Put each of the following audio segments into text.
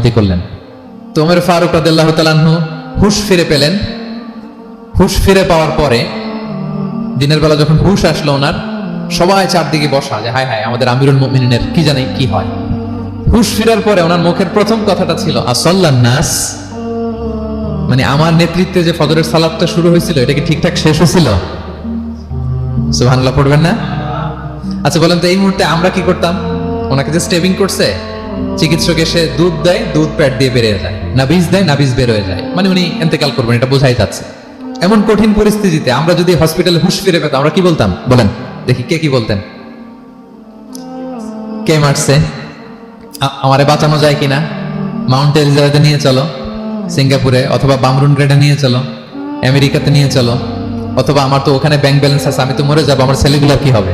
অনুমতি করলেন। তো ওমর ফারুক রাদিয়াল্লাহু তাআলা আনহু হুঁশ ফিরে পেলেন। হুঁশ ফিরে পাওয়ার পরে দিনের বেলা যখন হুঁশ আসলো ওনার, সবাই চারদিকে বসা যে হায় হায় আমাদের আমিরুল মুমিনিনের কি জানি কি হয়। হুঁশ ফিরার পরে ওনার মুখের প্রথম কথাটা ছিল আসাল্লান নাস, মানে আমার নেতৃত্বে যে ফজরের সালাতটা শুরু হয়েছিল এটা কি ঠিকঠাক শেষ হয়েছিল? সুবহানাল্লাহ পড়বেন না? আচ্ছা বলেন তো এই মুহূর্তে আমরা কি করতাম? ওনাকে যে স্টেবিং করছে, চিকিৎসক এসে দুধ দেয়, দুধ পেট দিয়ে বেরিয়ে যায়, নাবিজ দেয়, নাবিজ বের হয়ে যায়, মানে উনি ইন্তেকাল করবেন এটা বোঝাই যাচ্ছে। এমন কঠিন পরিস্থিতিতে আমরা যদি হসপিটালে হুঁশ ফিরে পেতাম আমরা কি বলতাম বলেন দেখি, কে কি বলতেন? কে মারছে, আমারে বাঁচানো যায় কিনা, মাউন্ট এলিজাবেথে নিয়ে চলো, সিঙ্গাপুরে অথবা বামরুন গ্রেডে নিয়ে চলো, আমেরিকাতে নিয়ে চলো, অথবা আমার তো ওখানে ব্যাংক ব্যালেন্স আছে, আমি তো মরে যাবো, আমার ছেলেগুলার কি হবে,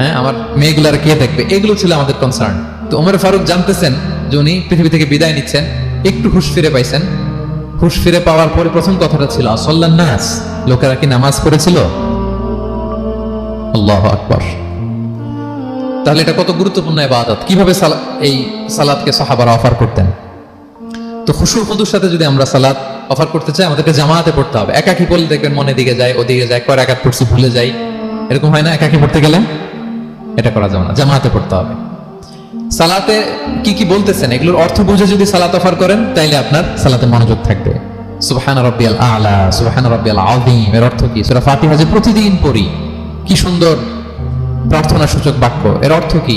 হ্যাঁ আমার মেয়েগুলার কে দেখবে, এগুলো ছিল আমাদের কনসার্ন। তো ওমর ফারুক জানতেছেন যে উনি পৃথিবী থেকে বিদায় নিচ্ছেন, একটু হুঁশ ফিরে পাইছেন। হুঁশ ফিরে পাওয়ার পরে প্রথম কথাটা ছিল আসল্লান নাস, লোকেরা কি নামাজ পড়েছিল? আল্লাহু আকবার। তাহলে এটা কত গুরুত্বপূর্ণ ইবাদত, কিভাবে এই সালাতকে সাহাবারা অফার করতেন। তো খুশু খুদুর সাথে যদি আমরা সালাত অফার করতে চাই আমাদেরকে জামাতে পড়তে হবে। একাকি পড়লে দেখবেন মনে দিকে যায়, ওদিকে যায়, কয় রাকাত পড়ছি ভুলে যাই, এরকম হয় না? একাকি পড়তে গেলে এটা করা যাবে না, জামাতে পড়তে হবে। সালাতে কি কি বলতেছেন এগুলোর অর্থ বুঝে যদি সালাত অফার করেন তাইলে আপনার সালাতে মনোযোগ থাকবে। সুবহানা রাব্বিয়াল আ'লা, সুবহানা রাব্বিয়াল আযীম এর অর্থ কি? সূরা ফাতিহা যে প্রতিদিন পড়ি, কি সুন্দর প্রার্থনা সূচক বাক্য, এর অর্থ কি?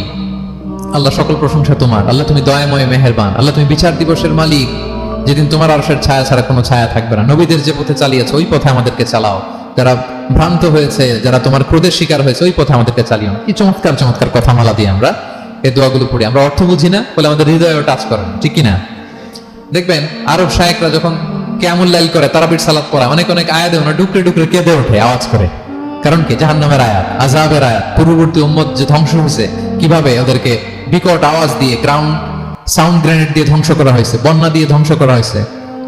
আল্লাহ সকল প্রশংসা তোমার, আল্লাহ তুমি দয়াময় মেহেরবান, আল্লাহ তুমি বিচার দিবসের মালিক, যেদিন তোমার আরশের ছায়া ছাড়া কোনো ছায়া থাকবে না। নবীদের যে পথে চালিয়েছে ওই পথে আমাদেরকে চালাও, যারা ভ্রান্ত হয়েছে, যারা তোমার ক্রোধের শিকার হয়েছে ওই পথে আমাদেরকে চালিও না। কি চমৎকার চমৎকার কথা মালা দিয়ে আমরা এই দোয়াগুলো পড়ি। আমরা অর্থ বুঝি না বলে আমাদের হৃদয়ে টাচ করে না, ঠিক কিনা? দেখবেন আরব শায়েকরা যখন কিয়ামুল লাইল করে, তারাবির সালাত পড়া, অনেক অনেক আয়াতে ওরা ডুকরে ডুকরে কেঁদে ওঠে আওয়াজ করে। কারণ কি? জাহান্নামের আয়াত, আযাবের আয়াত, পূর্ববর্তী উম্মত যে ধ্বংস হয়েছে, কিভাবে ওদেরকে বিকট আওয়াজ দিয়ে, গ্রাউন্ড সাউন্ড গ্রেনেড দিয়ে ধ্বংস করা হয়েছে, বন্যা দিয়ে ধ্বংস করা হয়েছে,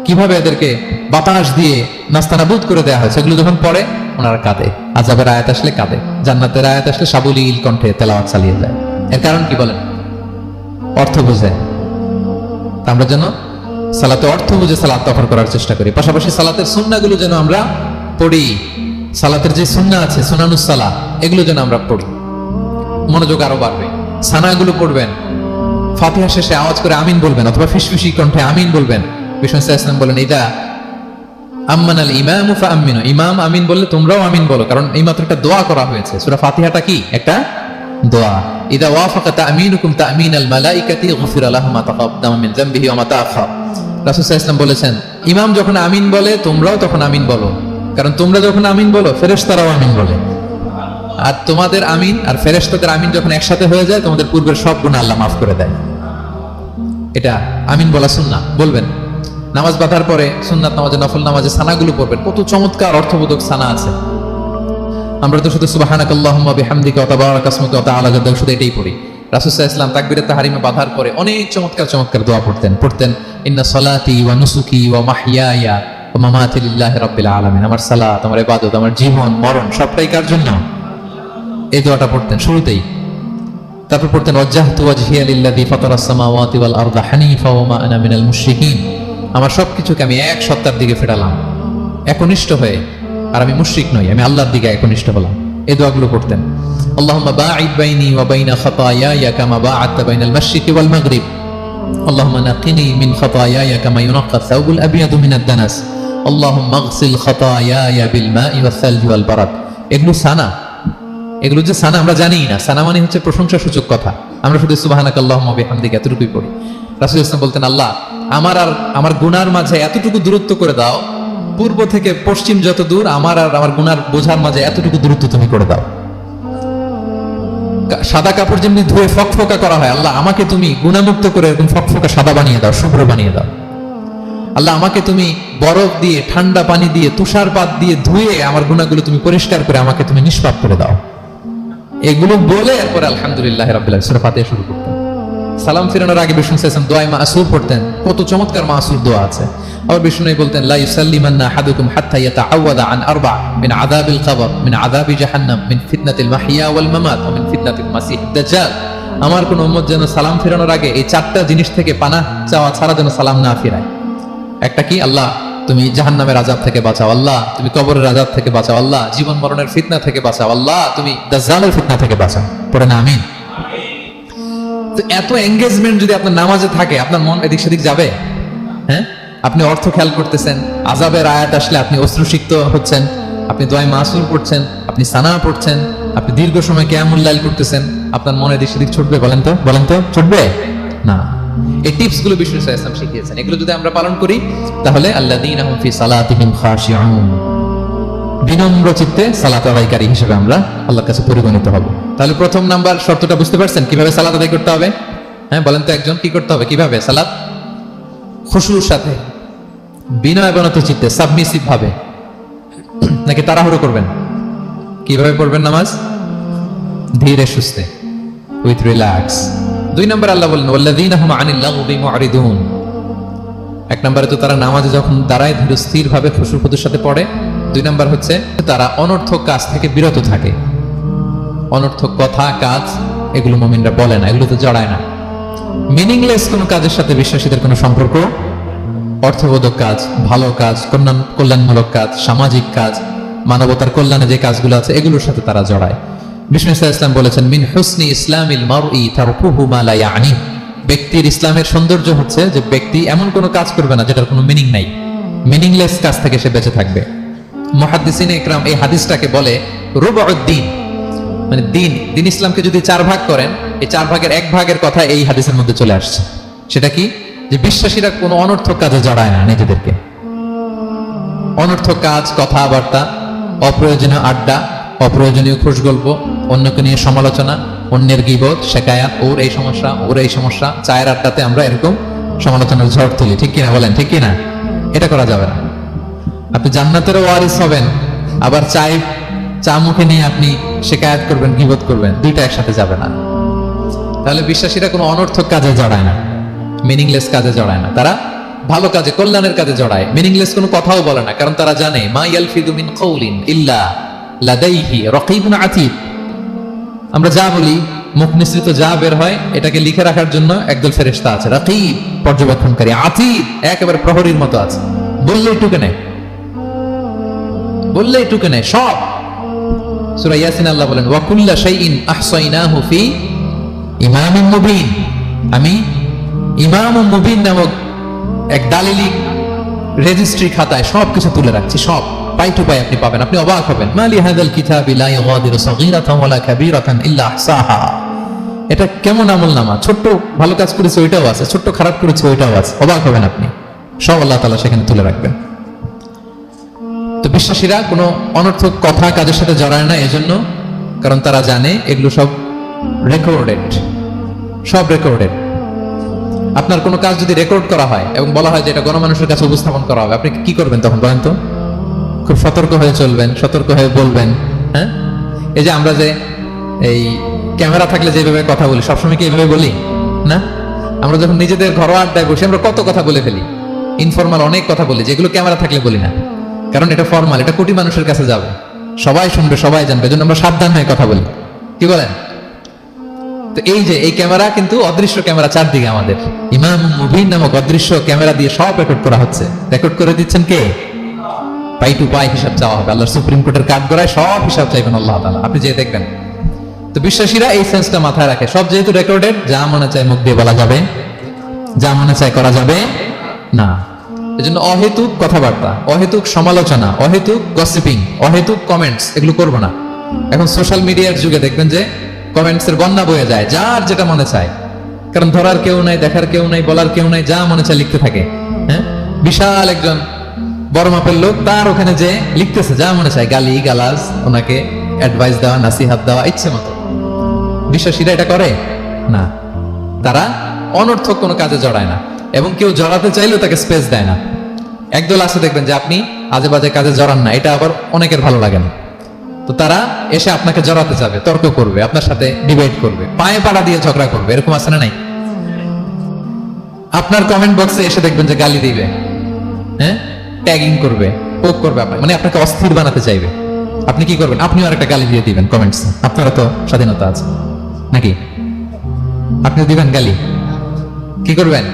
কিভাবে এদেরকে বাতাস দিয়ে নাস্তানাবুদ করে দেওয়া হয়েছে, এগুলো যখন পড়ে ওনারা কাঁদে। আযাবের আয়াত আসলে কাঁদে, জান্নাতের আয়াত আসলে সাবলীল কণ্ঠে তেলাওয়াত চালিয়ে যায়। এর কারণ কি বলেন? অর্থ বুঝে। আমরা যেন সালাতে অর্থ বুঝে সালাত অফার করার চেষ্টা করি। পাশাপাশি সালাতের সুন্নাহগুলো যেন আমরা পড়ি, সালাতের যে সুন্নাহ আছে সুনানুস সালাহ এগুলো যেন আমরা পড়ি, মনোযোগ আরো বাড়বে। সানাগুলো পড়বেন, ফাতিহা শেষে আওয়াজ করে আমিন বলবেন অথবা ফিসফিসি কণ্ঠে আমিন বলবেন। বিষ্ণু সাল্লাল্লাহু আলাইহি ওয়াসাল্লাম বলেন, ইদা আম্মানাল ইমামু ফাআমিনু, ইমাম আমিন বললে তোমরাও আমিন বলো, কারণ এই মাত্র একটা দোয়া করা হয়েছে। সূরা ফাতিহাটা কি? একটা দোয়া। ইদা ওয়াফাকা তা'মিনুকুম তা'মিনাল মালাইকাতি গুফিরা লাহু মা তাকাদ্দামা মিন যামবিহি ওয়া মা তাআখার। রাসূল সাল্লাল্লাহু আলাইহি ওয়াসাল্লাম বলেছেন, ইমাম যখন আমিন বলে তোমরাও তখন আমিন বলো, কারণ তোমরা যখন আমিন বলো ফেরেশতারাও আমিন বলে। আর তোমাদের আমিন আর ফেরেশতাদের আমিন যখন একসাথে হয়ে যায় তোমাদের পূর্বের সব গুনাহ আল্লাহ মাফ করে দেয়। এটা আমিন বলা সুন্নাহ, বলবেন। নামাজ বাঁধার পরে সুন্নাত নামাজে, নফল নামাজে সানাগুলো পড়বেন, কত চমৎকার অর্থবোধক সানা আছে। আমরা তো শুধু সুবহানাকাল্লাহুম্মা বিহামদিকা ওয়া তাবারাকা ইসমুকা ওয়া তাআলা জাদ্দুকা শুধু এটাই পড়ি। রাসূল সাল্লাল্লাহু আলাইহি ওয়াসাল্লাম তাকবীরে তাহরিমে বাঁধার পরে অনেক চমৎকার চমৎকার দোয়া পড়তেন। ইন্না সলাতি ওয়া নুসুকি ওয়া মাহইয়ায়া ওয়া মামাতি লিল্লাহি রাব্বিল আলামিন। আমার সালাত, আমার ইবাদত, আমার জীবন মরণ সবটাই কার জন্য? এই দোয়াটা পড়তেন শুরুতেই। তারপর পড়তেন ওয়াজ্জাহতু ওয়াজহিয়া লিল্লাযী ফাতারাস সামাওয়াতি ওয়াল আরদা হানিফা ওয়া মা আনা মিনাল মুশরিকিন। আমার সবকিছুকে আমি এক সত্তার দিকে ফেরালাম একনিষ্ঠ হয়ে, আর আমি মুশরিক নই, আমি আল্লাহর দিকে একনিষ্ঠ হলাম। এই দোয়াগুলো পড়তেন। আল্লাহুম্মা বাঈদ বাইনি ওয়া বাইনা খাতায়ায়া কামা বাআদতা বাইনাল মাশরিকি ওয়াল মাগরিব। আল্লাহুম্মা নাক্কিনি মিন খাতায়ায়া কামা ইউনাক্কা আস-সাওবুল আবিয়াদু মিনাদ দানাস। আল্লাহুম্মা আগসিল খাতায়ায়া বিল মাই ওয়াস সালজি ওয়াল বারাদ। এগুলো সানা, এগুলো যে সানা আমরা জানি না। সানা মানে হচ্ছে প্রশংসা সূচক কথা। আমরা শুধু সুবহানাকাল্লাহুম্মা বিহামদিকা এতটুকুই পড়ি। রাসূল সাল্লাল্লাহু আলাইহি ওয়াসাল্লাম বলতেন, আল্লাহ আমার আর আমার গুনার মাঝে এতটুকু দূরত্ব করে দাও, পূর্ব থেকে পশ্চিম যত দূর, আমার আর আমার গুনার বোঝার মাঝে এতটুকু দূরত্ব তুমি করে দাও। সাদা কাপড় যেমনি ধুয়ে ফকফকা করা হয়, আল্লাহ আমাকে তুমি গুনামুক্ত করে এরকম ফকফকা সাদা বানিয়ে দাও, শুভ্র বানিয়ে দাও। আল্লাহ আমাকে তুমি বরফ দিয়ে, ঠান্ডা পানি দিয়ে, তুষারপাত দিয়ে ধুয়ে আমার গুনাহগুলো তুমি পরিষ্কার করে আমাকে তুমি নিষ্পাপ করে দাও। এগুলো বলে এরপর আলহামদুলিল্লাহ রাব্বিল আলামিন সূরা ফাতিহা শুরু করতেন। সালাম ফিরানোর আগে বিষ্ণু সাল্লাল্লাহু আলাইহি ওয়াসাল্লাম দোয়া মাসুর পড়তেন, কত চমৎকার মাসুর দোয়া আছে। আবার বিষ্ণু বলতেন, লা ইউসাল্লিমান্না আহাদুকুম হাত্তা ইয়াতাআওয়াদা আন আরবা মিন আযাবিল কবর মিন আযাবি জাহান্নাম মিন ফিতনাতিল মাহইয়া ওয়াল মামাত ওয়া মিন ফিতনাতিল মাসিহিদ দাজ্জাল। আমার কোন উম্মত যেন সালাম ফেরানোর আগে এই 4টা জিনিস থেকে পানাহ চাওয়া ছাড়া যেন সালাম না ফিরায়। একটা কি, আল্লাহ তুমি জাহান্নামের আযাব থেকে বাঁচাও, আল্লাহ তুমি কবরের আযাব থেকে বাঁচাও, আল্লাহ জীবন মরণের ফিতনা থেকে বাঁচাও, আল্লাহ তুমি দাজ্জালের ফিতনা থেকে বাঁচাও। পড়ে না আমিন। তো এত এঙ্গেজমেন্ট যদি আপনার নামাজে থাকে, আপনার মন এদিক সেদিক যাবে? হ্যাঁ, আপনি অর্থ খেয়াল করতেছেন, আযাবের আয়াত আসলে আপনি অশ্রুসিক্ত হচ্ছেন, আপনি দোয়ায়ে মাসুর পড়ছেন, আপনি সানা পড়ছেন, আপনি দীর্ঘ সময় কিয়ামুল লাইল করতেছেন, আপনার মনে এদিক সেদিক ছুটবে? বলেন তো ছুটবে না। এই টিপস গুলো বিষ্ণু সাল্লাল্লাহু আলাইহি ওয়াসাল্লাম শিখিয়েছেন। এগুলো যদি আমরা পালন করি তাহলে আল্লাযীনা হুম ফি সালাতিহিম খাশিউন, বিনম্র চিত্তে সালাত আদায়কারী হিসেবে আমরা আল্লাহর কাছে পরিগণিত হব। তাহলে প্রথম নাম্বার শর্তটা বুঝতে পারছেন কিভাবে সালাত আদায় করতে হবে? হ্যাঁ বলেন তো একজন, কি করতে হবে, কিভাবে সালাত? খুশুর সাথে, বিনয়বনত চিত্তে, সাবমিসিভ ভাবে, নাকি তাড়াহুড়ো করবেন? কিভাবে পড়বেন নামাজ? ধীরে সুস্থে, উইথ রিল্যাক্স। 2 নম্বর আল্লাহ বলেন ওয়াল্লাযীনা হুম আনিল লাগবি মুআরিদুন। 1 নম্বরে তো তারা নামাজে যখন দাঁড়ায় ধীর স্থির ভাবে খুশুর সাথে পড়ে। 2 নম্বর হচ্ছে তারা অনর্থক কাজ থেকে বিরত থাকে। অনর্থক কথা কাজ এগুলো মুমিনরা বলে না, এগুলোতে জড়ায় না। মিনিংলেস কোন কাজের সাথে বিশ্বাসীদের কোনো সম্পর্ক, অর্থবোধক কাজ, ভালো কাজ, কল্যাণমূলক কাজ, সামাজিক কাজ, মানবতার কল্যাণে যে কাজগুলো আছে এগুলোর সাথে তারা জড়ায়। বিষ্ণু ইসলাম বলেছেন মিন হুসনি ইসলামিল মারই তারকুহু মা লা ইয়ানি। ব্যক্তির ইসলামের সৌন্দর্য হচ্ছে যে ব্যক্তি এমন কোনো কাজ করবে না যেটার কোনো মিনিং নাই, মিনিংলেস কাজ থেকে সে বেঁচে থাকবে। মুহাদ্দিসিনে ইকরাম এই হাদিসটাকে বলে রুবউদ্দিন, মানে দিন ইসলামকে যদি 4 ভাগ করেন, এই 4 ভাগের 1 ভাগের কথা এই হাদিসের মধ্যে চলে আসছে। সেটা কি, যে বিশ্বাসীরা কোনো অনর্থক কাজে জড়ায় না নিজেদেরকে। অনর্থক কাজ, কথাবার্তা, অপ্রয়োজনীয় আড্ডা, অপ্রয়োজনীয় খুশগল্প, অন্যকে নিয়ে সমালোচনা, অন্যের গীবত, শেকায়াত, ওর এই সমস্যা, চায়ের আড্ডাতে আমরা এরকম সমালোচনার ঝড় তুলি, ঠিক কিনা বলেন? ঠিক কিনা? এটা করা যাবে না। আপনি জান্নাতেরও ওয়ারিস হবেন, আবার চা মুখে নিয়ে আপনি শেকায়াত করবেন, গীবত করবেন, দুইটা একসাথে যাবে না। তাহলে বিশ্বাসীরা কোনো অনর্থক কাজে জড়ায় না, মিনিংলেস কাজে জড়ায় না, তারা ভালো কাজে, কল্যাণের কাজে জড়ায়। মিনিংলেস কোনো কথাও বলে না, কারণ তারা জানে মা ইয়ালফিযু মিন কাউলিন ইল্লা লাদাইহি রাকীবুন আতীদ। আমরা যা বলি, মুখ নিঃসৃত যা বের হয়, এটাকে লিখে রাখার জন্য একদল ফেরেশতা আছে, রাকীব পর্যবেক্ষণকারী, আতীদ একেবারে প্রহরীর মতো আছে। বললেই টুকে নেয় সব। সূরা ইয়াসিন আল্লাহ বলেন ওয়া কুল্লা শাইইন আহসাইনাহু ফি ইমামিন মুবিন। আমি ইমামুম মুবিন নামক এক দালিলিক রেজিস্ট্রি খাতায় সবকিছু তুলে রাখছি, সব পাই টু পাই আপনি পাবেন। আপনি অবাক হবেন, মালি হাযাল কিতাবি লা ইউগাদিরু সাগীরাতান ওয়ালা কাবীরাতান ইল্লা আহসাহা। এটা কেমন আমলনামা, ছোট্ট ভালো কাজ করেছে ওইটাও আছে, ছোট্ট খারাপ করেছে ওইটাও আছে। অবাক হবেন আপনি, সব আল্লাহ তাআলা সেখানে তুলে রাখবেন। তো বিশ্বাসীরা কোনো অনর্থক কথা কাজের সাথে জড়ায় না, এজন্য কারণ তারা জানে এগুলো সব রেকর্ডেড। আপনার কোনো কাজ যদি রেকর্ড করা হয় এবং বলা হয় যে এটা গণমানুষের কাছে উপস্থাপন করা হবে, আপনি কি করবেন তখন বলেন তো? খুব সতর্ক হয়ে চলবেন, সতর্ক হয়ে বলবেন। হ্যাঁ, এই যে আমরা যে এই ক্যামেরা থাকলে যেভাবে কথা বলি, সবসময় কি এইভাবে বলি না? আমরা যখন নিজেদের ঘরোয়া আড্ডায় বসে আমরা কত কথা বলে ফেলি, ইনফরমাল অনেক কথা বলি, যেগুলো ক্যামেরা থাকলে বলি না, কারণ এটা ফরমাল, এটা কোটি মানুষের কাছে যাবে, সবাই শুনবে, সবাই জানবে, এজন্য আমরা সাবধান হয়ে কথা বলি। কি বলেন? তো এই যে এই ক্যামেরা কিন্তু অদৃশ্য ক্যামেরা চারদিকে আমাদের, ইমাম মুবিন নামক অদৃশ্য ক্যামেরা দিয়ে সব রেকর্ড করা হচ্ছে। রেকর্ড করে দিচ্ছেন কে? পাই টু পাই হিসাব চাওয়া হবে। আল্লাহর সুপ্রিম কোর্টের কাঠগড়ায় সব হিসাব চাইবেন আল্লাহ তাআলা, আপনি যে দেখবেন। তো বিশ্বাসীরা এই সেন্সটা মাথায় রাখে, সব যেহেতু রেকর্ডেড, যা মনে চায় মুখ দিয়ে বলা যাবে, যা মনে চায় করা যাবে না। এজন্য অহেতুক কথাবার্তা, অহেতুক সমালোচনা, অহেতুক গসিপিং, অহেতুক কমেন্টস এগুলো করবো না। এখন সোশ্যাল মিডিয়ার যুগে দেখবেন যে কমেন্টসের বন্যা বয়ে যায়, যার যেটা মনে চায়, কারণ ধরার কেউ নাই, দেখার কেউ নাই, বলার কেউ নাই, যা মনে চায় লিখতে থাকে। হ্যাঁ, বিশাল একজন বড় মাপের লোক, তার ওখানে যে লিখতেছে যা মনে চায়, গালি গালাজ, ওনাকে অ্যাডভাইস দেওয়া, নাসিহাত দেওয়া ইচ্ছে মতো। বিশ্বাসীরা এটা করে না, তারা অনর্থক কোনো কাজে জড়ায় না, এবং কেউ জড়াতে চাইলেও তাকে স্পেস দেয় না। একদল আছে দেখবেন যে আপনি আজে বাজে কাজে জড়ান না, এটা আবার অনেকের ভালো লাগে না, তো তারা এসে আপনাকে জড়াতে যাবে, তর্ক করবে, আপনার সাথে ডিবেট করবে, পায়ে পাড়া দিয়ে ঝগড়া করবে, এরকম আছে না নাই? আপনার কমেন্ট বক্সে এসে দেখবেন যে গালি দিবে, হ্যাঁ, ট্যাগিং করবে, পোক করবে, আপনার মানে আপনাকে অস্থির বানাতে চাইবে। আপনি কি করবেন? আপনিও আরেকটা গালি দিয়ে দিবেন কমেন্টস। আপনারা তো স্বাধীনতা আছে নাকি? আপনি দিবেন গালি? কি করবেন?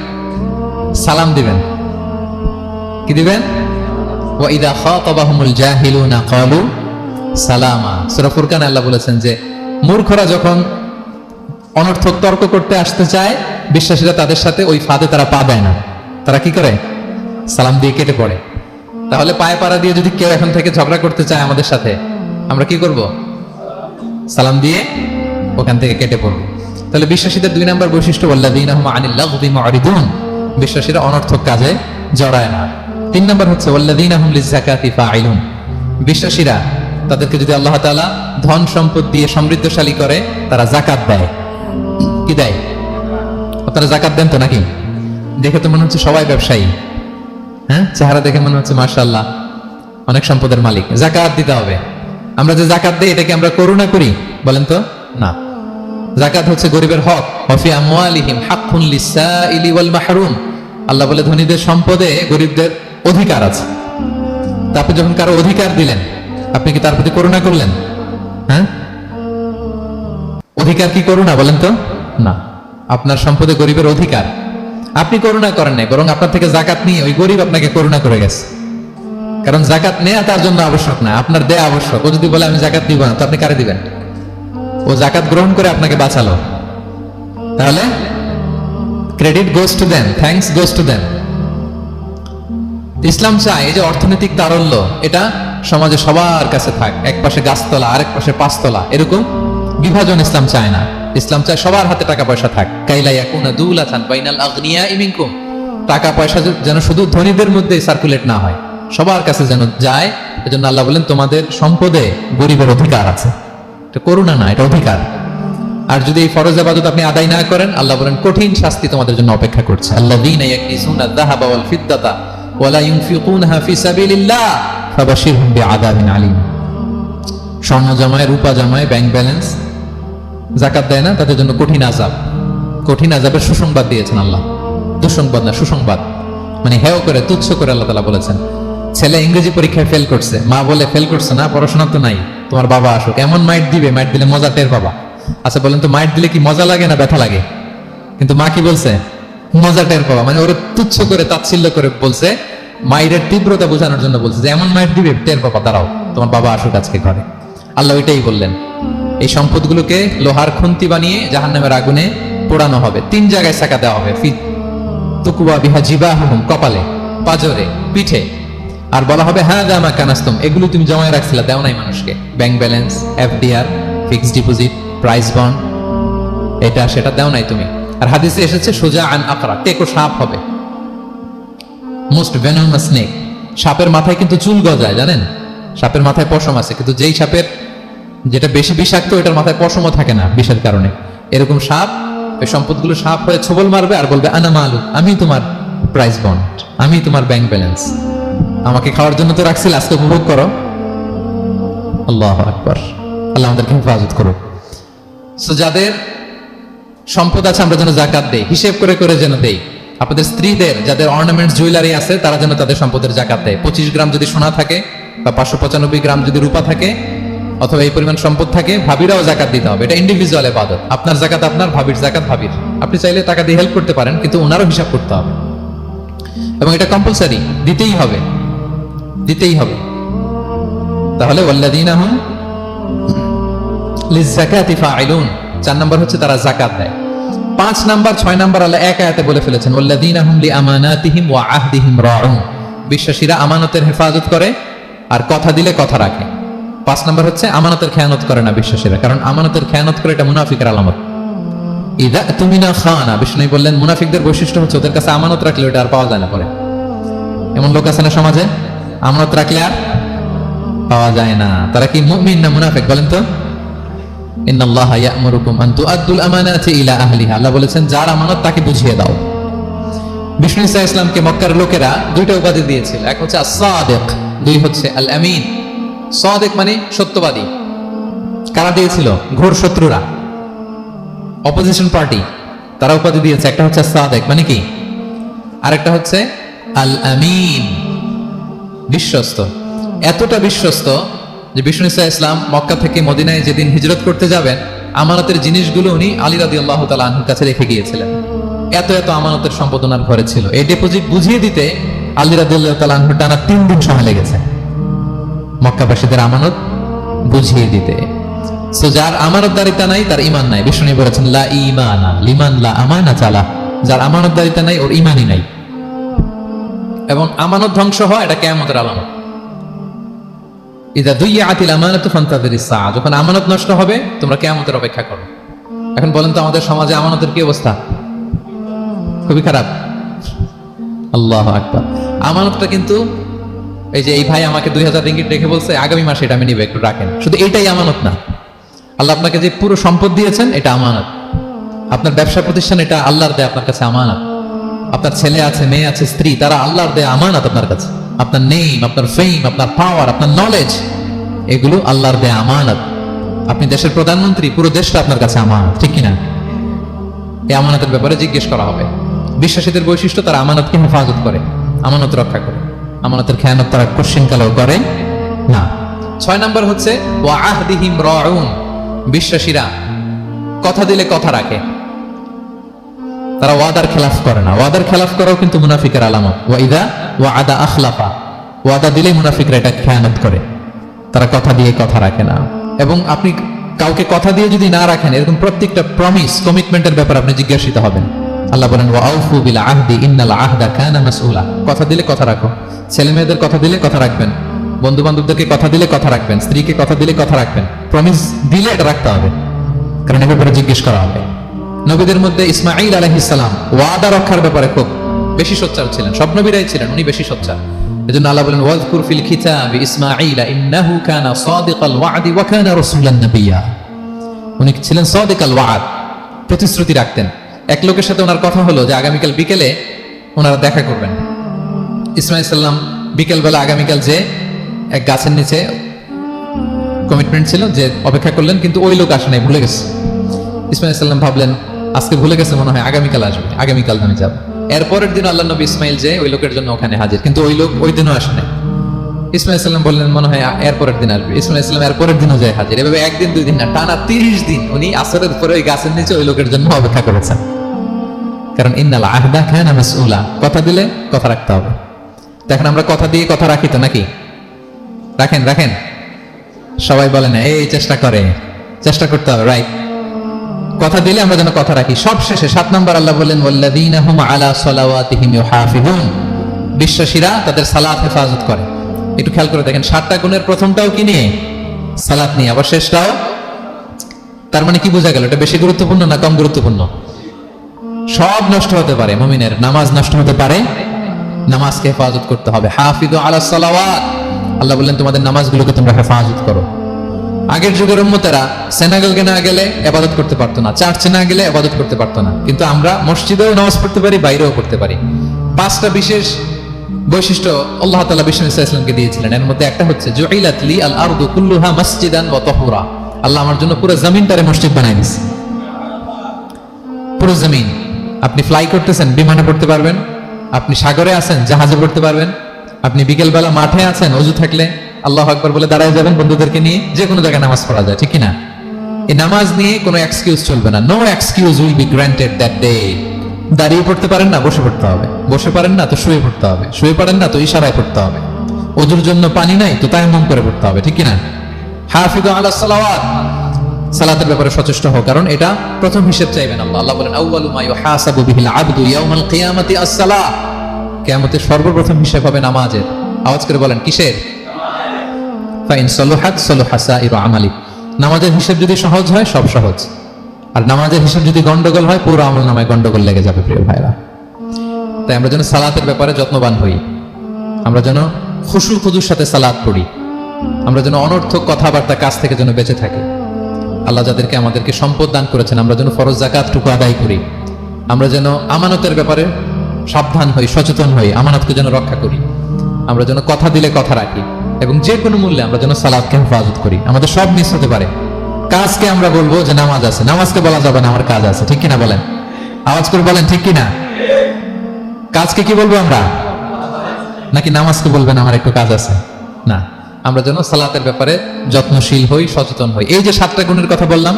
সালাম দিবেন। কি দিবেন? ওয়া ইযা খাতাবাহুমুল জাহিলুনা ক্বালু সালামা। সূরা ফুরকানে আল্লাহ বলেছেন যে মূর্খরা যখন অনর্থক তর্ক করতে আসতে চায়, বিশ্বাসীরা তাদের সাথে ওই ফাঁদে তারা পা দেয় না। তারা কি করে? সালাম দিয়ে কেটে পড়ে। তাহলে পায়ে পাড়া দিয়ে যদি কেউ এখন থেকে ঝগড়া করতে চায় আমাদের সাথে, আমরা কি করব? সালাম দিয়ে ওখান থেকে কেটে পড়ব। তাহলে বিশ্বাসীদের 2 নম্বর বৈশিষ্ট্য, ওয়াল্লাযীনা হুম আনিল লাগবি মুরিদুন, বিশ্বাসীরা অনর্থক কাজে জড়ায় না। 3 নম্বর হচ্ছে ওয়াল্লাযীনা হুম লিযাকাতি ফাইলুন, বিশ্বাসীরা তাদেরকে যদি আল্লাহ তাআলা ধন সম্পদ দিয়ে সমৃদ্ধশালী করে, তারা যাকাত দেয়। কি দেয়? আপনারা যাকাত দেন তো নাকি? দেখে তো মনে হচ্ছে সবাই ব্যবসায়ী, হ্যাঁ, চেহারা দেখে মনে হচ্ছে মাশাআল্লাহ অনেক সম্পদের মালিক। যাকাত দিতে হবে। আমরা যে যাকাত দেই, এটা কি আমরা করুণা করি? বলেন তো না। যাকাত হচ্ছে গরিবের হক। ওয়াফি আমওয়ালিহিম হাক্কুন লিসাইলি ওয়াল মাহরুম, আল্লাহ বলে ধনীদের সম্পদে গরিবদের অধিকার আছে। তারপর যখন কারো অধিকার দিলেন, আপনি কি তার প্রতি করুণা করলেন? হ্যাঁ, অধিকার কি করুণা? বলেন তো না। আপনার সম্পদে গরিবের অধিকার, আপনি করুণা করেন নাই, বরং আপনার থেকে যাকাত নিয়ে ওই গরিব আপনাকে করুণা করে গেছে। কারণ যাকাত নেওয়া তার জন্য আবশ্যক না, আপনার দেয়া আবশ্যক। ও যদি বলে আমি যাকাত দিব না, তো আপনি কারে দিবেন? ও যাকাত গ্রহণ করে আপনাকে বাঁচালো। তাহলে credit goes to them, thanks goes to them. Islam চায় এই যে অর্থনৈতিক তারল্য, এটা সমাজে সবার কাছে থাক। এক পাশে গাছতলা, আরেক পাশে পাঁচতলা, এরকম বিভাজন ইসলাম চায় না। ইসলাম চায় সবার হাতে টাকা পয়সা থাক। কাইলা ইয়াকুনা দুলাতান বাইনাল আগনিয়াই মিনকুম, টাকা পয়সা যেন শুধু ধনীদের মধ্যে সার্কুলেট না হয়, সবার কাছে যেন যায়। এজন্য আল্লাহ বলেন তোমাদের সম্পদে গরিবের অধিকার আছে। এটা করুণা না, এটা অধিকার। আর যদি এই ফরজ ইবাদত আপনি আদায় না করেন, আল্লাহ বলেন কঠিন শাস্তি তোমাদের জন্য অপেক্ষা করছে। আল্লাযীনা ইয়াকনিজুনা আয-যাহাবা ওয়াল ফিদ্দাতা ওয়া লা ইউনফিকুনহা ফি সাবিলিল্লাহ ফাবাশশিরহুম বিআযাবিন আলীম। স্বর্ণ জমায়, রূপা জমায়, ব্যাংক ব্যালেন্স, যাকাত দেয় না, তাদের জন্য কঠিন আযাব, কঠিন আযাবের সুসংবাদ দিয়েছেন আল্লাহ। দুঃসংবাদ না, সুসংবাদ। মানে হেয় করে, তুচ্ছ করে আল্লাহ তাআলা বলেছেন। ছেলে ইংরেজি পরীক্ষায় ফেল করছে, মা বলে ফেল করছে না, পড়াশোনা তো নাই, তোমার বাবা আসুক, এমন মাইট দিবে, মাইট দিলে মজা টের পাবা। আচ্ছা বলেন তো, মাইট দিলে কি মজা লাগে না ব্যথা লাগে? কিন্তু মা কি বলছে? মজা টের পাবা। মানে ওরা তুচ্ছ করে, তাচ্ছিল্য করে বলছে, মায়ের তীব্রতা বোঝানোর জন্য বলছে যে এমন মাইট দিবে, টের পাবা, দাঁড়াও, তোমার বাবা আসুক আজকে ঘরে। আল্লাহ ওইটাই বললেন। এই সম্পদগুলোকে লোহার খুন্তি বানিয়ে জাহান্নামের আগুনে পোড়ানো হবে। 3 জায়গায় সাকা দেওয়া হবে, ফি তুকুবা বিহা জিবাহুম, কপালে, পাজরে, পিঠে। আর বলা হবে হ্যাঁ দা মা কানাস্তুম, এগুলো তুমি জমায় রাখছিলা, দাও নাই মানুষকে। Bank balance, FDR, fixed deposit, price bond, এটা সেটা দাও নাই তুমি। আর হাদিসে এসেছে সোজা আন আকরা, টেকো সাপ হবে, মোস্ট ভেনোমাস স্নেক। সাপের মাথায় কিন্তু চুল গজায়, জানেন? সাপের মাথায় পশম আছে, কিন্তু যেই সাপের যেটা বেশি বিষাক্ত, এটার মাথায় পশমও থাকে না বিষের কারণে। এরকম সাপ, এই সম্পদগুলো সাপ হয়ে ছোবল মারবে আর বলবে আনা মালু, আমি তোমার প্রাইস বন্ড, আমি তোমার ব্যাংক ব্যালেন্স, আমাকে খাওয়ার জন্য তো রাখছিল, আজকে উপভোগ করো। আল্লাহু আকবার। আল্লাহ আমাদেরকে হেফাজত করুক। সো যাদের সম্পদ আছে আমরা যেন যাকাত দেই, হিসেব করে করে যেন দেই। আপনাদের স্ত্রীদের যাদের অর্নামেন্টস, জুয়েলারি আছে, তারা যেন তাদের সম্পদের যাকাত দেয়। 25 গ্রাম যদি সোনা থাকে, বা 595 গ্রাম যদি রূপা থাকে, অথবা এই পরিমাণ সম্পদ থাকে, ভাবিরাও যাকাত দিতে হবে। এটা ইন্ডিভিজুয়াল ইবাদত। আপনার যাকাত আপনার, ভাবির যাকাত ভাবির। আপনি চাইলে টাকা দিয়ে হেল্প করতে পারেন, কিন্তু ওনারও হিসাব করতে হবে, এবং এটা কম্পালসারি, দিতেই হবে, দিতেই হবে। তাহলে ওয়াল্লাযীনা হুম লিযাকাতি ফাইলুন, 4 নাম্বার হচ্ছে তারা যাকাত দেয়। 5 নাম্বার 6 নাম্বার আল্লাহ এক আয়াতে বলে ফেলেছেন, ওয়াল্লাযীনা হুম লিআমানাতিহিম ওয়া আহদিহিম রাউন, বিশ্বাসীরা আমানতের হেফাজত করে আর কথা দিলে কথা রাখে। 5 নাম্বার হচ্ছে আমানতের খেয়ানত করে না বিশ্বাসীরা, কারণ আমানতের খেয়ানত করে এটা মুনাফিকের আলামত। ইযা তুমিনা খানা, বিষ্ণু বললেন মুনাফিকদের বৈশিষ্ট্য হচ্ছে ওদের কাছে আমানত রাখলে ওটা আর পাওয়া যায় না পরে। এমন লোক আছে না সমাজে, আমানত রাখলে আর পাওয়া যায় না। তারা কি মুমিন না মুনাফিক বলেন তো? ইন্নাল্লাহা ইয়া'মুরুকুম আন তুআদ্দুল আমানাতি ইলা আহলিহা, আল্লাহ বলেছেন যার আমানত তাকে বুঝিয়ে দাও। বিষ্ণু ইসা ইসলামকে মক্কার লোকেরা 2টা উপাধি দিয়েছিল, এক হচ্ছে আস-সাদিক, 2 হচ্ছে আল আমিন। সাদিক মানে সত্যবাদী। কারা দিয়েছিল? ঘোর শত্রুরা, অপোজিশন পার্টি, তারা উপাধি দিয়েছে। একটা হচ্ছে সাদিক মানে কি, আরেকটা হচ্ছে আল আমিন, বিশ্বস্ত। এতটা বিশ্বস্ত যে বিষ্ণু ইসা ইসলাম মক্কা থেকে মদিনায় যেদিন হিজরত করতে যাবেন, আমানতের জিনিসগুলো উনি আলী রাদিয়াল্লাহু তাআলা আনহুর কাছে রেখে গিয়েছিলেন। এত এত আমানতের সম্পদ ওনার ঘরে ছিল। এই ডিপোজিট বুঝিয়ে দিতে আলী রাদিয়াল্লাহু তাআলা আনহুর টানা 3 দিন সময় লেগেছে মক্কাবাসীদের আমানত বুঝিয়ে দিতে। সো যার আমানতদারিতা নাই তার ঈমান নাই। বিষ্ণু বলেছেন লা ঈমানা লিমান লা আমানা চালা, যার আমানতদারিতা নাই ওর ঈমানই নাই। এবং আমানত ধ্বংস হয় এটা কিয়ামতের আলামত। ইযা দুইয়াতিল আমানাতু ফান্তাযিরিস সাআ, যখন আমানত নষ্ট হবে তোমরা কিয়ামতের অপেক্ষা করো। এখন বলেন তো আমাদের সমাজে আমানতের কি অবস্থা? খুবই খারাপ। আল্লাহু আকবার। আমানতটা কিন্তু এই যে এই ভাই আমাকে 2000 রিঙ্গিট রেখে বলছে আগামী মাসে এটা আমি নিব, একটু রাখেন, শুধু এটাই আমানত না। আল্লাহ আপনাকে যে পুরো সম্পদ দিয়েছেন এটা আমানত। আপনার ব্যবসা প্রতিষ্ঠান এটা আল্লাহর দেয়া আপনার কাছে আমানত। আপনার ছেলে আছে, মেয়ে আছে, স্ত্রী, তারা আল্লাহর দেয়া আমানত আপনার কাছে। আপনার নেম, আপনার ফেম, আপনার পাওয়ার, আপনার নলেজ, এগুলো আল্লাহর দেয়া আমানত। আপনি দেশের প্রধানমন্ত্রী, পুরো দেশটা আপনার কাছে আমানত, ঠিক কিনা? এই আমানতের ব্যাপারে জিজ্ঞেস করা হবে। বিশ্বাসীদের বৈশিষ্ট্য তারা আমানতকে হেফাজত করে, আমানত রক্ষা করে। আমানতের খেয়ানত তারা কোশ্চিনকালেও করে না। 6 নম্বর হচ্ছে ওয়া আহদিহিম রাউন, বিশ্বাসীরা কথা দিলে কথা রাখে, তারা ওয়াদার খেলাফ করে না। ওয়াদার খেলাফ করাও কিন্তু মুনাফিকের আলামত। ওয়া ইযা ওয়াআদা আখলাফা, ওয়াদা দিলে মুনাফিকরা এটা খেয়ানত করে, তারা কথা দিয়ে কথা রাখে না। এবং আপনি কাউকে কথা দিয়ে যদি না রাখেন, এরকম প্রত্যেকটা প্রমিস, কমিটমেন্টের ব্যাপারে আপনি জিজ্ঞাসিত হবেন। আল্লাহ বলেন ওয়া আউফু বিল আহদি ইন্নাল আহদা কানা মাসউলা। কথা দিলে কথা রাখো। ছেলে মেয়েদের কথা দিলে কথা রাখবেন, বন্ধু বান্ধবদেরকে কথা দিলে কথা রাখবেন, স্ত্রীকে কথা দিলে কথা রাখবেন। প্রমিস দিলে এটা রাখতে হবে, কারণ এর ব্যাপারে জিজ্ঞেস করা হবে। নবীদের মধ্যে ইসমাঈল আলাইহিস সালাম ওয়াদা রক্ষার ব্যাপারে খুব বেশি সোচ্চার ছিলেন। সব নবীরাই ছিলেন, উনি বেশি সোচ্চার। এজন্য আল্লাহ বলেন ওয়াজকুর ফিল কিতাবি ইসমাঈল ইন্নাহু কানা সাদিকাল ওয়াদি ওয়া কানা রাসূলান নাবিয়্যা। উনি ছিলেন সাদিকাল ওয়াদ, প্রতিশ্রুতি রাখতেন। এক লোকের সাথে ওনার কথা হলো যে আগামীকাল বিকেলে ওনারা দেখা করবেন। ইসমাঈল সাল্লাম বিকেলবেলা আগামীকাল যে এক গাছের নিচে কমিটমেন্ট ছিল যে অপেক্ষা করলেন, কিন্তু ওই লোক আসে নাই, ভুলে গেছে। ইসমাঈল সাল্লাম ভাবলেন আজকে ভুলে গেছে, মনে হয় আগামীকাল আসবে, আগামীকাল আমি যাব। এরপরের দিন আল্লাহ নবী ইসমাইল যে ওই লোকের জন্য ওখানে হাজির, কিন্তু ওই লোক ওই দিনও আসে নাই। ইসমাঈল সাল্লাম বললেন মনে হয় এরপরের দিন আসবে। ইসমাঈল সাল্লাম এরপরের দিনও যায় হাজির। এভাবে একদিন দুই দিন না, টানা 30 দিন উনি আসরের পরে ওই গাছের নিচে ওই লোকের জন্য অপেক্ষা করেছেন। কারণ ইন্নাল আহদা কানা মাসউলা, কথা দিলে কথা রাখতে হবে। দেখেন আমরা কথা দিয়ে কথা রাখি তো নাকি? রাখেন রাখেন, সবাই বলে না, এই চেষ্টা করতে হবে, রাইট? কথা দিলে আমরা যেন কথা রাখি। সব শেষে 7 নম্বর আল্লাহ বললেন ওয়াল্লাযীনা হুম আলা সালাওয়াতিহিম ইউহাফিজুন, বিশ্বাসীরা তাদের সালাত হেফাজত করে। একটু খেয়াল করে দেখেন, 7টা গুণের প্রথমটাও কি নিয়ে? সালাত নিয়ে, আবার শেষটাও। তার মানে কি বোঝা গেল? এটা বেশি গুরুত্বপূর্ণ না কম গুরুত্বপূর্ণ? সব নষ্ট হতে পারে, মুমিনের নামাজ নষ্ট হতে পারে, নামাজকে হেফাজত করতে হবে। হাফিজু আলা সালাওয়াত, আল্লাহ বললেন তোমাদের নামাজগুলোকে তোমরা হেফাজত করো। আগের যুগের উম্মতেরা সেনাগলকে না গেলে ইবাদত করতে পারতো না, চার্চে না গেলে ইবাদত করতে পারতো না, কিন্তু আমরা মসজিদেও নামাজ পড়তে পারি, বাইরেও পড়তে পারি। 5টা বিশেষ বৈশিষ্ট্য আল্লাহ তাআলা বিষ্ণু ইসা ইসলামকে দিয়েছিলেন। এর মধ্যে একটা হচ্ছে জুইলাত লি আল আরদু কুল্লুহা মাসজিদান ওয়া তাহুরা, আল্লাহ আমার জন্য পুরো জমিনটারে মসজিদ বানাই দিয়েছে। পুরো জমিন, আপনি ফ্লাই করতেছেন, বিমানে পড়তে পারবেন, আপনি সাগরে আছেন, জাহাজে পড়তে পারবেন, আপনি বিকেলবেলা মাঠে আছেন, ওযু থাকলে আল্লাহু আকবার বলে দাঁড়ায় যাবেন, বন্ধুদেরকে নিয়ে যে কোনো জায়গায় নামাজ পড়া যায়, ঠিক কি না? এই নামাজ নিয়ে কোনো এক্সকিউজ চলবে না। No excuse will be granted that day. দাঁড়িয়ে পড়তে পারেন না, বসে পড়তে হবে। বসে পারেন না তো শুয়ে পড়তে হবে। শুয়ে পারেন না তো ইশারায় পড়তে হবে। ওযুর জন্য পানি নাই তো তায়াম্মুম করে পড়তে হবে, ঠিক কি না? হাফিজু আলাস সালাওয়াত, সালাতের ব্যাপারে সচেষ্ট হও, কারণ এটা প্রথম হিসেব চাইবেন আল্লাহ। আল্লাহ বলেন আউয়ালু মা ইউহাসাবু বিহিল আবদু ইয়াউমাল কিয়ামাতি আস-সালাহ, কিয়ামতের সর্বপ্রথম হিসেব হবে নামাজের। আওয়াজ করে বলেন কিসের? ফাইন সলুহাত সলুহা সাইরু আমালি, নামাজের হিসেব যদি সহজ হয় সব সহজ, আর নামাজের হিসেব যদি গন্ডগোল হয় পুরো আমল নামায় গন্ডগোল লেগে যাবে। প্রিয় ভাইরা, তাই আমরা যেন সালাতের ব্যাপারে যত্নবান হই, আমরা যেন খুশু খুজুর সাথে সালাত পড়ি, আমরা যেন অনর্থক কথাবার্তা কাজ থেকে যেন বেঁচে থাকি। আল্লাহ যাদেরকে আমাদেরকে সম্পদ দান করেছেন, আমরা যেন ফরজ যাকাতটুকু আদায় করি, আমরা যেন আমানতের ব্যাপারে সাবধান হই, সচেতন হই, আমানতকে যেন রক্ষা করি, আমরা যেন কথা দিলে কথা রাখি, এবং যে কোনো মূল্যে আমরা যেন সালাতকে হেফাজত করি। আমাদের সব মিস হতে পারে। কাজকে আমরা বলবো যে নামাজ আছে, নামাজকে বলা যাবে না আমার কাজ আছে, ঠিক কিনা বলেন? আওয়াজ করে বলেন ঠিক কিনা? কাজকে কি বলবো আমরা? নাকি নামাজকে বলবেন আমার একটু কাজ আছে? না, আমরা যেন সালাতের ব্যাপারে যত্নশীল হই, সচেতন হই। এই যে 7টা গুণের কথা বললাম,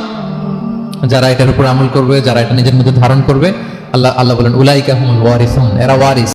যারা এটার উপর আমল করবে, যারা এটা নিজের মধ্যে ধারণ করবে, আল্লাহ বলেন উলাইকা হুমুল ওয়ারিসুন, এরা ওয়ারিস।